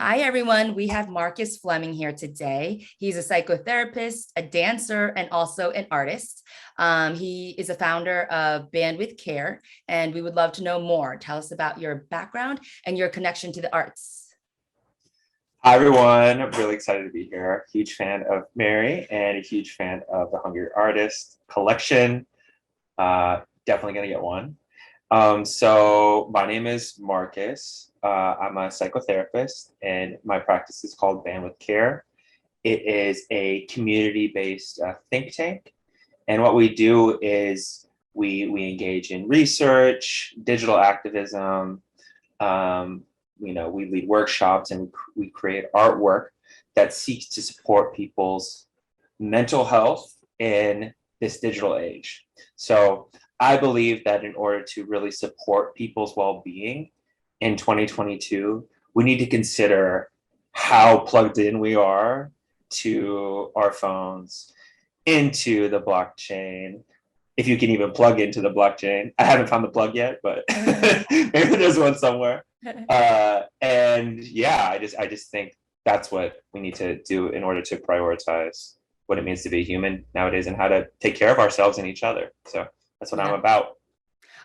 Hi, everyone. We have Marcus Fleming here today. He's a psychotherapist, a dancer, and also an artist. He is a founder of Bandwidth Care, and we would love to know more. Tell us about your background and your connection to the arts. Hi, everyone. I'm really excited to be here. Huge fan of Mary and a huge fan of the Hungry Artist collection. Definitely going to get one. So my name is Marcus. I'm a psychotherapist, and my practice is called Bandwidth Care. It is a community-based think tank. And what we do is we engage in research, digital activism, we lead workshops, and we create artwork that seeks to support people's mental health in this digital age. So I believe that in order to really support people's well-being in 2022, we need to consider how plugged in we are to our phones, into the blockchain, if you can even plug into the blockchain. I haven't found the plug yet, but maybe there's one somewhere. And yeah, I just think that's what we need to do in order to prioritize what it means to be human nowadays and how to take care of ourselves and each other. So that's what I'm about.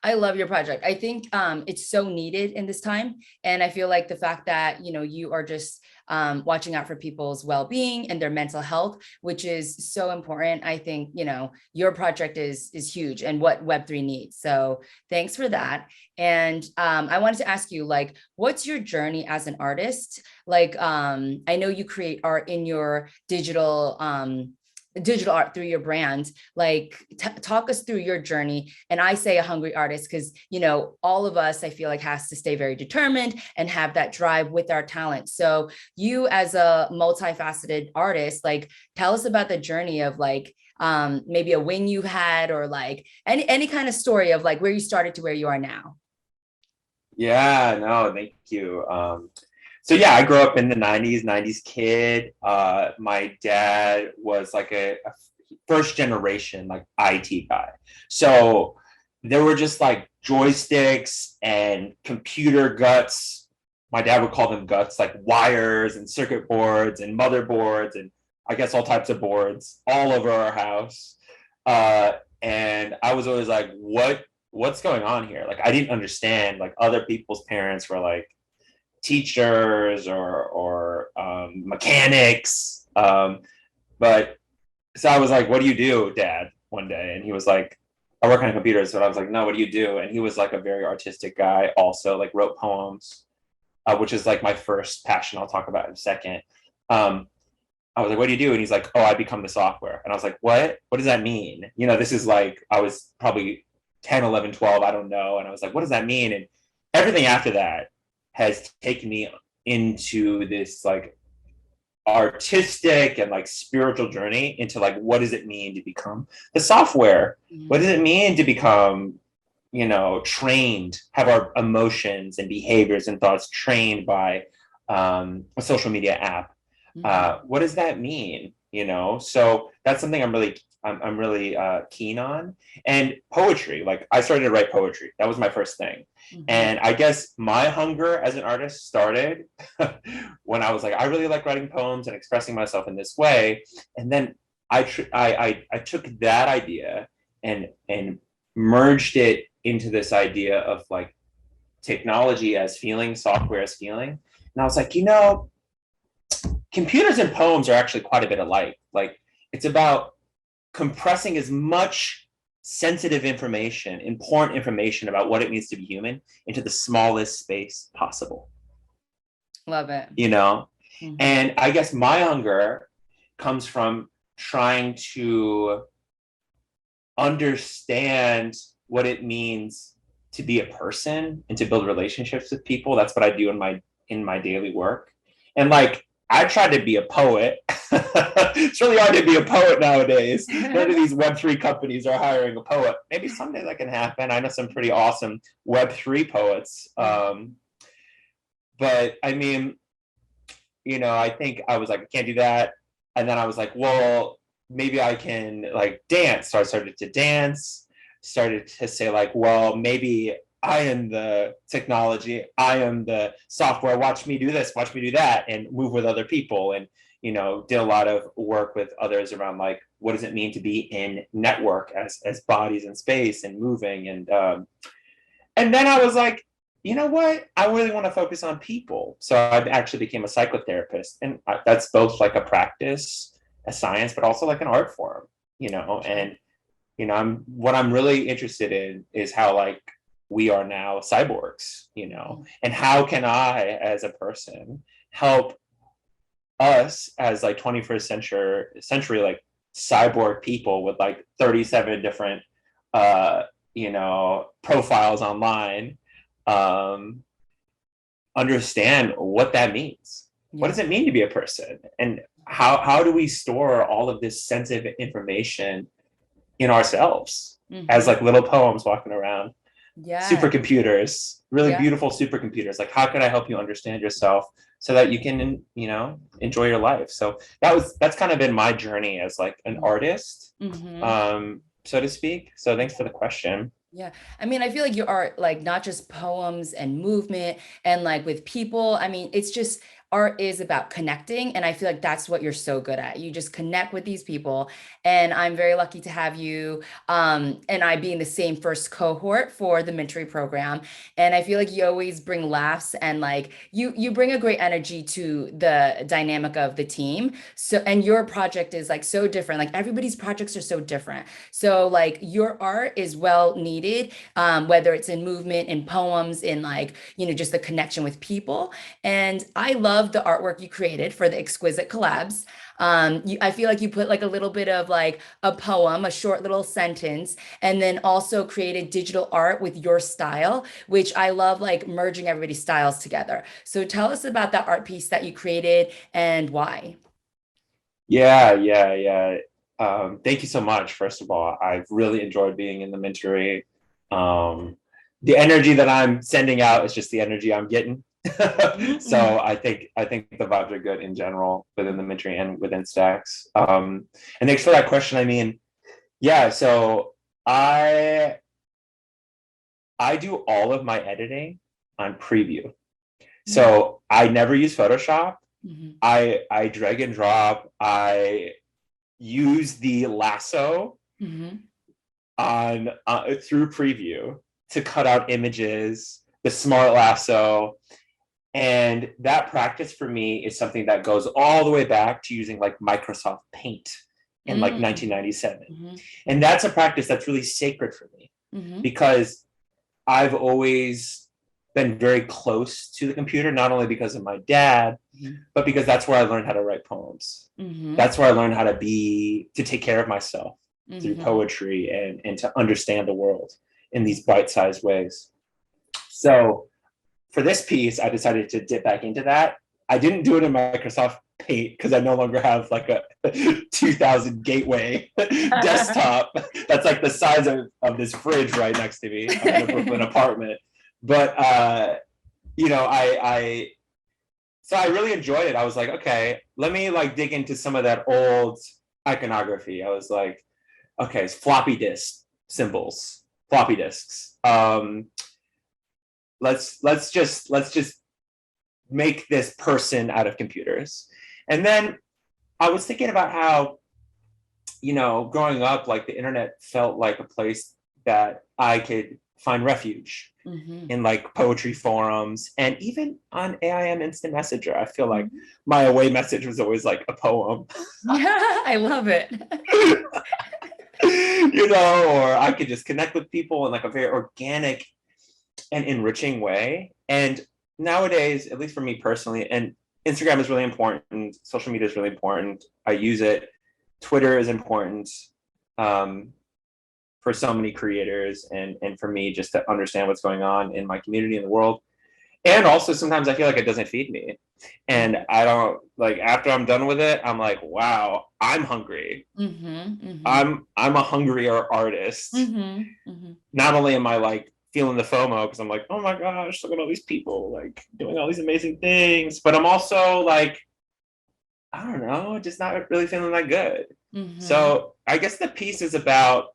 I love your project. I think it's so needed in this time. And I feel like the fact that, you are just watching out for people's well-being and their mental health, which is so important. I think, your project is huge and what Web3 needs. So thanks for that. And I wanted to ask you, like, what's your journey as an artist? Like, I know you create art in your digital art through your brand. Like, talk us through your journey. And I say a hungry artist because all of us, I feel like, has to stay very determined and have that drive with our talent. So you, as a multifaceted artist, like, tell us about the journey of, like, maybe a win you had, or like any kind of story of like where you started to where you are now. Yeah, no, thank you. So yeah, I grew up in the 90s kid. My dad was like a first generation like IT guy. So there were just like joysticks and computer guts. My dad would call them guts, like wires and circuit boards and motherboards and I guess all types of boards all over our house. And I was always like, what's going on here? Like I didn't understand. Like other people's parents were like teachers or mechanics. But so I was like, what do you do, Dad, one day? And he was like, I work on computers. So I was like, no, what do you do? And he was like a very artistic guy, also like wrote poems, which is like my first passion. I'll talk about in a second. I was like, what do you do? And he's like, oh, I become the software. And I was like, what does that mean? This is like, I was probably 10, 11, 12, I don't know. And I was like, what does that mean? And everything after that has taken me into this like artistic and like spiritual journey into like, what does it mean to become the software? Mm-hmm. What does it mean to become, trained, have our emotions and behaviors and thoughts trained by a social media app? Mm-hmm. What does that mean? So that's something I'm really keen on. And poetry, like I started to write poetry. That was my first thing. Mm-hmm. And I guess my hunger as an artist started when I was like, I really like writing poems and expressing myself in this way. And then I took that idea and merged it into this idea of like technology as feeling, software as feeling. And I was like, computers and poems are actually quite a bit alike. Like it's about compressing as much sensitive information, important information about what it means to be human into the smallest space possible. Love it. Mm-hmm. And I guess my hunger comes from trying to understand what it means to be a person and to build relationships with people. That's what I do in my daily work. And like, I tried to be a poet. It's really hard to be a poet nowadays. None of these Web3 companies are hiring a poet. Maybe someday that can happen. I know some pretty awesome Web3 poets. But I mean, I think I was like, I can't do that. And then I was like, well, maybe I can like dance. So I started to dance, started to say like, well, maybe I am the technology, I am the software, watch me do this, watch me do that, and move with other people. And, did a lot of work with others around like, what does it mean to be in network as bodies in space and moving. And then I was like, you know what? I really want to focus on people. So I actually became a psychotherapist. And that's both like a practice, a science, but also like an art form, and, what I'm really interested in is how like we are now cyborgs, and how can I, as a person, help us as like 21st century like cyborg people with like 37 different profiles online, understand what that means. What does it mean to be a person, and how do we store all of this sensitive information in ourselves as like little poems walking around? Supercomputers, really beautiful supercomputers. Like, how can I help you understand yourself so that you can, enjoy your life? So that's kind of been my journey as like an artist, so to speak. So thanks for the question. Yeah. I mean, I feel like your art, like not just poems and movement and like with people. I mean, it's just art is about connecting. And I feel like that's what you're so good at. You just connect with these people. And I'm very lucky to have you and I being the same first cohort for the mentoring program. And I feel like you always bring laughs and like you bring a great energy to the dynamic of the team. So and your project is like so different. Like everybody's projects are so different. So like your art is well needed, whether it's in movement, in poems, in like, just the connection with people. And I love the artwork you created for the Exquisite collabs. I feel like you put like a little bit of like a poem, a short little sentence, and then also created digital art with your style, which I love like merging everybody's styles together. So tell us about that art piece that you created and why. Yeah. Thank you so much. First of all, I've really enjoyed being in the mentoring. The energy that I'm sending out is just the energy I'm getting. So I think the vibes are good in general within the mentoring and within Stacks. And thanks for that question. I mean, yeah. So I do all of my editing on Preview. So I never use Photoshop. I drag and drop. I use the lasso on through Preview to cut out images, the smart lasso. And that practice for me is something that goes all the way back to using like Microsoft Paint in like 1997. And that's a practice that's really sacred for me because I've always been very close to the computer, not only because of my dad, but because that's where I learned how to write poems. That's where I learned how to take care of myself through poetry and to understand the world in these bite-sized ways. So for this piece, I decided to dip back into that. I didn't do it in Microsoft Paint because I no longer have like a 2000 gateway desktop that's like the size of this fridge right next to me. I'm in a Brooklyn apartment. But so I really enjoyed it. I was like, okay, let me like dig into some of that old iconography. I was like, okay, it's floppy disk symbols, floppy disks. Let's just make this person out of computers. And then I was thinking about how, growing up, like the internet felt like a place that I could find refuge in like poetry forums and even on AIM Instant Messenger. I feel like my away message was always like a poem. Yeah, I love it. Or I could just connect with people in like a very organic and enriching way. And nowadays, at least for me personally, and Instagram is really important, social media is really important. I use it. Twitter is important for so many creators and for me just to understand what's going on in my community in the world. And also sometimes I feel like it doesn't feed me. And I don't like after I'm done with it, I'm like, wow, I'm hungry. I'm a hungrier artist. Not only am I like feeling the FOMO because I'm like, oh my gosh, look at all these people like doing all these amazing things. But I'm also like, I don't know, just not really feeling that good. So I guess the piece is about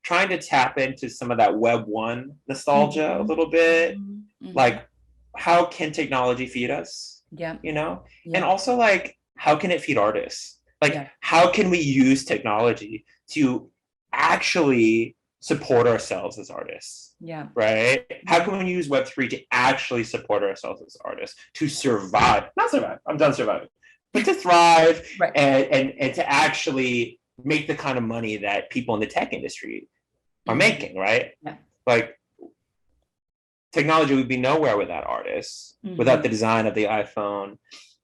trying to tap into some of that Web 1 nostalgia a little bit. Like, how can technology feed us? Yeah. You know? Yeah. And also, like, how can it feed artists? Like, how can we use technology to actually support ourselves as artists? Yeah. Right? How can we use Web3 to actually support ourselves as artists, to survive? Not survive, I'm done surviving, but to thrive, right. and to actually make the kind of money that people in the tech industry are making, right? Yeah. Like, technology would be nowhere without artists, without the design of the iPhone,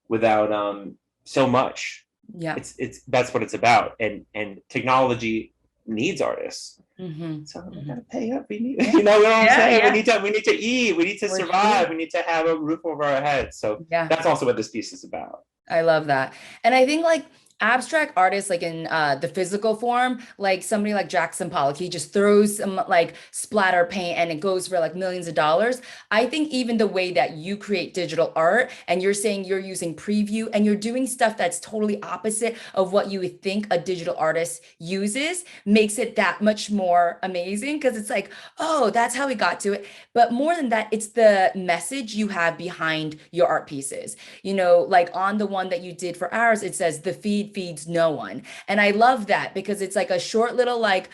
without so much. Yeah. It's that's what it's about. And technology needs artists. So we gotta pay up. We need, you know what I'm saying? We need to eat, we need to survive, we need to have a roof over our heads. So that's also what this piece is about. I love that. And I think like abstract artists, like in the physical form, like somebody like Jackson Pollock, he just throws some like splatter paint and it goes for like millions of dollars. I think even the way that you create digital art, and you're saying you're using preview and you're doing stuff that's totally opposite of what you would think a digital artist uses, makes it that much more amazing, because it's like, oh, that's how we got to it. But more than that, it's the message you have behind your art pieces. You know, like on the one that you did for ours, it says the feed feeds no one. And I love that, because it's like a short little like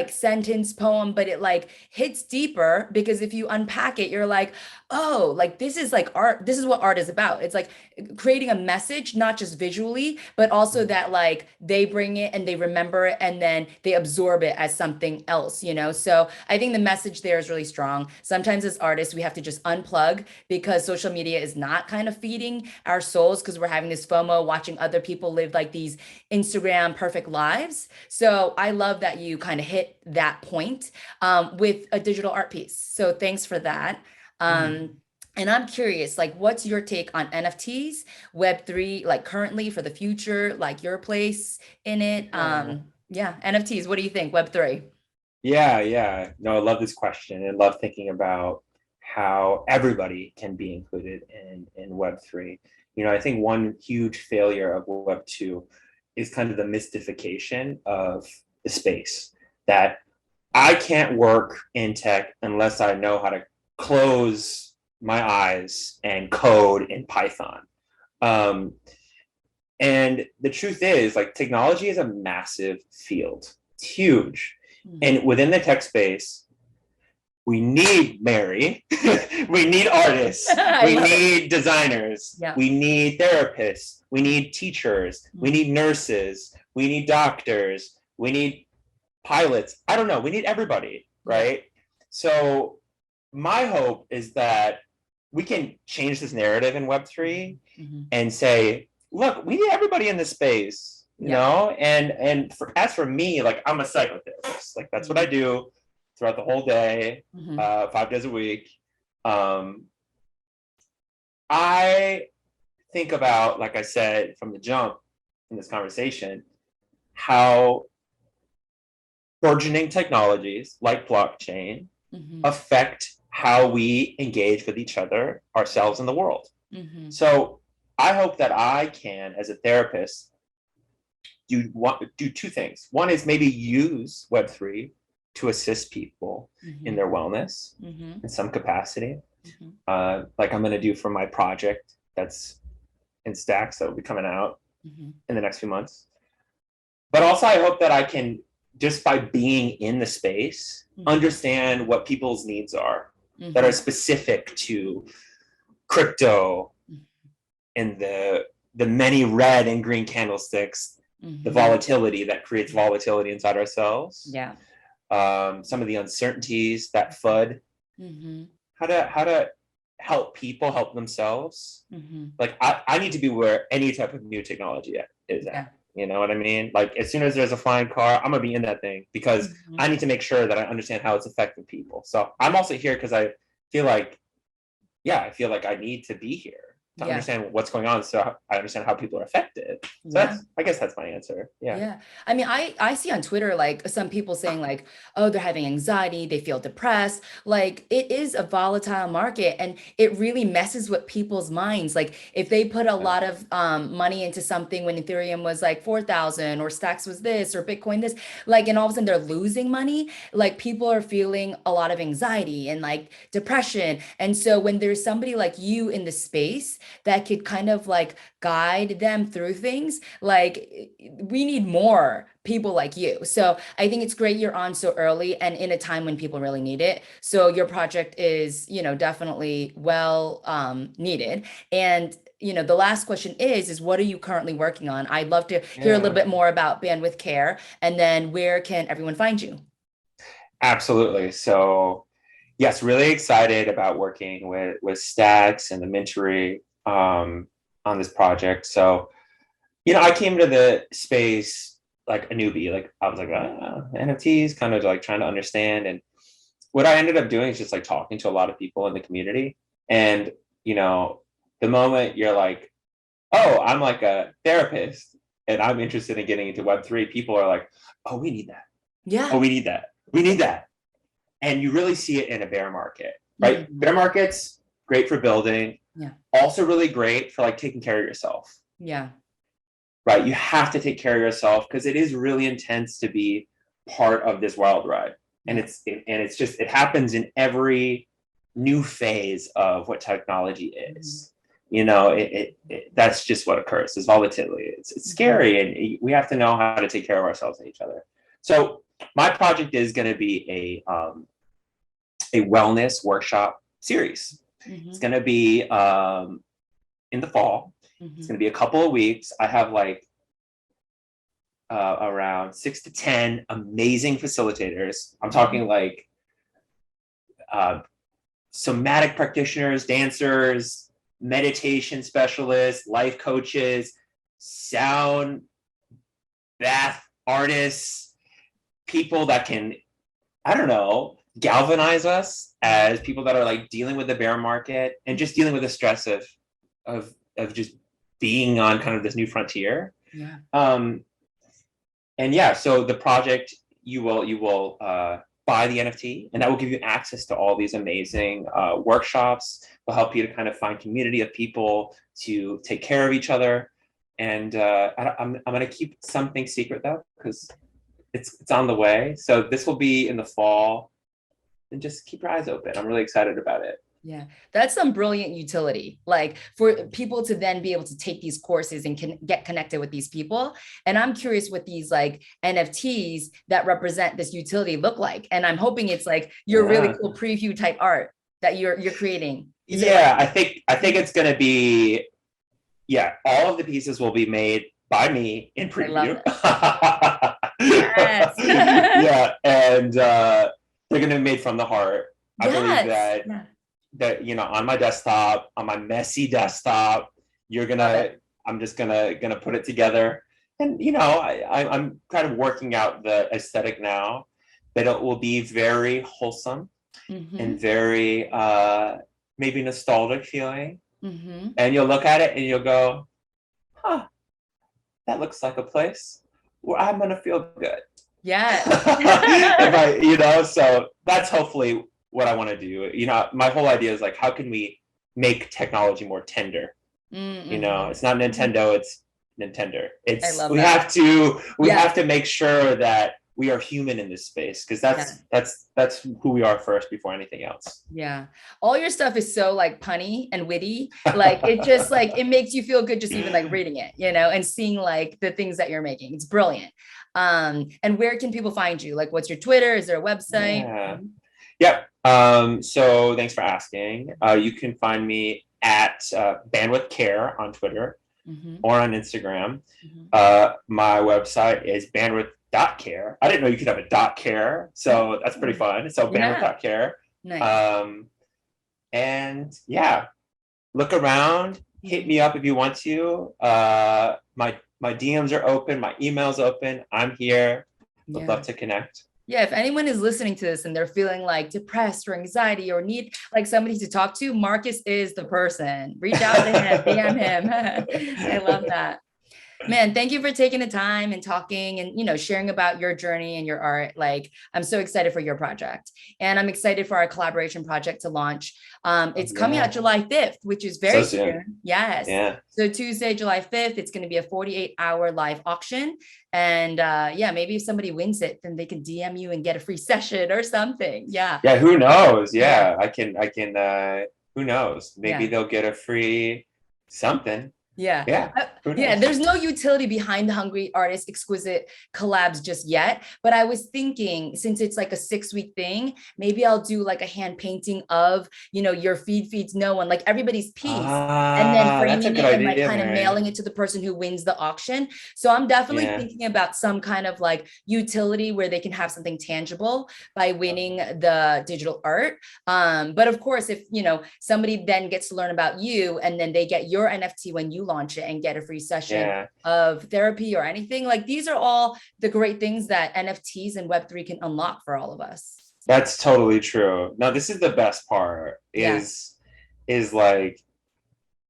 sentence poem, but it like hits deeper, because if you unpack it, you're like, oh, like this is like art. This is what art is about. It's like creating a message, not just visually, but also that like they bring it and they remember it and then they absorb it as something else, you know? So I think the message there is really strong. Sometimes as artists, we have to just unplug, because social media is not kind of feeding our souls, because we're having this FOMO watching other people live like these Instagram perfect lives. So I love that you kind of hit that point with a digital art piece. So thanks for that. And I'm curious, like, what's your take on NFTs, Web3, like currently, for the future, like your place in it? NFTs, what do you think, Web3? Yeah. No, I love this question, and love thinking about how everybody can be included in Web3. You know, I think one huge failure of Web2 is kind of the mystification of the space, that I can't work in tech unless I know how to close my eyes and code in Python. And the truth is, like, technology is a massive field. It's huge. And within the tech space, we need Mary, we need artists, we need designers, we need therapists, we need teachers, we need nurses, we need doctors, we need pilots. I don't know, we need everybody, right? So my hope is that we can change this narrative in Web3 and say, look, we need everybody in this space, you know? And as for me, like, I'm a psychotherapist. Like, that's what I do throughout the whole day, 5 days a week. I think about, like I said from the jump in this conversation, how burgeoning technologies like blockchain affect how we engage with each other, ourselves, and the world. So I hope that I can, as a therapist, do two things. One is maybe use Web3 to assist people in their wellness in some capacity, like I'm going to do for my project that's in Stacks that will be coming out in the next few months. But also I hope that I can, just by being in the space, understand what people's needs are that are specific to crypto and the many red and green candlesticks, the volatility that creates volatility inside ourselves. Some of the uncertainties that FUD, how to help people help themselves. Like, I need to be where any type of new technology is at. You know what I mean? Like, as soon as there's a flying car, I'm gonna be in that thing, because I need to make sure that I understand how it's affecting people. So I'm also here because I feel like I need to be here. to Yeah. understand what's going on, so I understand how people are affected. So Yeah. I guess that's my answer. Yeah. Yeah. I mean, I see on Twitter, like some people saying like, oh, they're having anxiety, they feel depressed. Like it is a volatile market and it really messes with people's minds. Like if they put a lot of money into something when Ethereum was like 4,000 or Stacks was this or Bitcoin this, like, and all of a sudden they're losing money, like people are feeling a lot of anxiety and like depression. And so when there's somebody like you in the space that could kind of like guide them through things, like we need more people like you. So I think it's great you're on so early and in a time when people really need it. So your project is, definitely well needed. And the last question is what are you currently working on? I'd love to hear a little bit more about Bandwidth Care, and then where can everyone find you? Absolutely. So yes, really excited about working with Stacks and the Mintery on this project. So, I came to the space like a newbie. Like I was like, NFTs, kind of like trying to understand. And what I ended up doing is just like talking to a lot of people in the community. And, the moment you're like, oh, I'm like a therapist and I'm interested in getting into Web3, people are like, oh, we need that. Yeah. Oh, we need that. We need that. And you really see it in a bear market, right? Mm-hmm. Bear markets, great for building. Yeah. Also really great for like taking care of yourself. Yeah. Right. You have to take care of yourself because it is really intense to be part of this wild ride. And it happens in every new phase of what technology is. That's just what occurs. It's volatility. It's scary, and we have to know how to take care of ourselves and each other. So my project is going to be a wellness workshop series. Mm-hmm. It's going to be in the fall. Mm-hmm. It's going to be a couple of weeks. I have like around 6 to 10 amazing facilitators. I'm talking like somatic practitioners, dancers, meditation specialists, life coaches, sound, bath artists, people that can, I don't know, galvanize us as people that are like dealing with the bear market and just dealing with the stress of just being on kind of this new frontier. Yeah. And yeah, so the project, you will buy the NFT, and that will give you access to all these amazing workshops. Will help you to kind of find community of people to take care of each other. And I'm going to keep something secret though, because it's on the way. So this will be in the fall, and just keep your eyes open. I'm really excited about it. Yeah, that's some brilliant utility, like for people to then be able to take these courses and can get connected with these people. And I'm curious what these like NFTs that represent this utility look like. And I'm hoping it's like your really cool preview type art that you're creating. I think it's going to be, all of the pieces will be made by me in preview. Yes. And they're going to be made from the heart. I believe that on my desktop, on my messy desktop, I'm just gonna put it together. And I'm kind of working out the aesthetic now, that it will be very wholesome and very maybe nostalgic feeling. And you'll look at it and you'll go, huh, that looks like a place where I'm gonna feel good. Yeah. So that's hopefully what I want to do. My whole idea is like, how can we make technology more tender? It's not Nintendo, it's Nintendo. We have to make sure that we are human in this space, because that's who we are first before anything else. Yeah. All your stuff is so like punny and witty. Like it just like it makes you feel good just even like reading it, and seeing like the things that you're making. It's brilliant. And where can people find you? Like what's your Twitter? Is there a website? So thanks for asking. You can find me at Bandwidth Care on Twitter or on Instagram. My website is bandwidth.care. I didn't know you could have a .care, so that's pretty fun. So bandwidth.care. Nice. And look around, hit me up if you want to. My DMs are open, my email's open. I'm here. Would love to connect. Yeah, if anyone is listening to this and they're feeling like depressed or anxiety or need like somebody to talk to, Marcus is the person. Reach out to him, DM him. I love that. Man, thank you for taking the time and talking and sharing about your journey and your art. Like, I'm so excited for your project, and I'm excited for our collaboration project to launch. It's coming out Yeah. July 5th, which is So very soon. soon. Yes. Yeah. So Tuesday, July 5th, it's going to be a 48-hour live auction. And yeah, maybe if somebody wins it, then they can DM you and get a free session or something. Yeah. Yeah, who knows? Yeah. Yeah, I can who knows? Maybe Yeah. they'll get a free something. Yeah. Yeah, who Yeah, knows? there's no utility behind the Hungry Artist Exquisite collabs just yet. But I was thinking, since it's like a 6-week thing, maybe I'll do like a hand painting of, your feeds no one, like everybody's piece, and then That's a framing good it and like idea, kind of Mary. mailing it to the person who wins the auction. So I'm definitely Yeah. thinking about some kind of like utility where they can have something tangible by winning the digital art. But of course, if somebody then gets to learn about you and then they get your NFT when you launch it and get a free session Yeah. of therapy or anything, like these are all the great things that NFTs and Web3 can unlock for all of us. That's totally true. Now, this is the best part Yeah. is like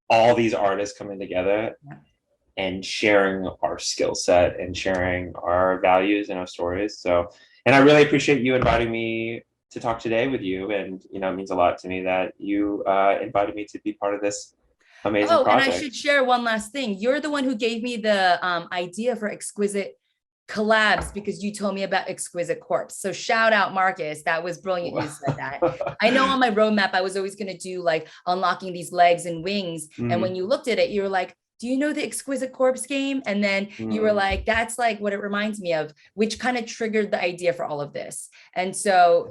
all these artists coming together Yeah. and sharing our skill set and sharing our values and our stories. So, and I really appreciate you inviting me to talk today with you. And, it means a lot to me that you invited me to be part of this amazing Oh, and I should project. share one last thing. You're the one who gave me the idea for Exquisite collabs because you told me about Exquisite Corpse. So shout out, Marcus. That was brilliant. You said that. I know on my roadmap, I was always going to do like unlocking these legs and wings. And when you looked at it, you were like, do you know the Exquisite Corpse game? And then you were like, that's like what it reminds me of, which kind of triggered the idea for all of this. And so,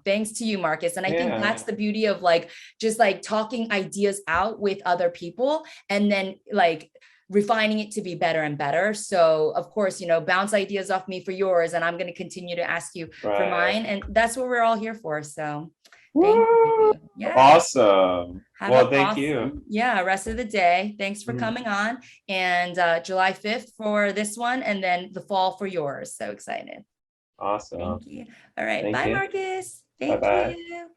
thanks to you, Marcus. And I think that's Yeah. the beauty of like, just like talking ideas out with other people and then like refining it to be better and better. So of course, bounce ideas off me for yours, and I'm going to continue to ask you for Right. mine. And that's what we're all here for. So thank Woo! you. Yeah. Awesome. Have an Well, thank you. awesome, rest of the day. Thanks for coming on. And July 5th for this one, and then the fall for yours. So excited. Awesome. Thank you. All right. Thank Bye, you. Marcus. Bye Thank bye. you.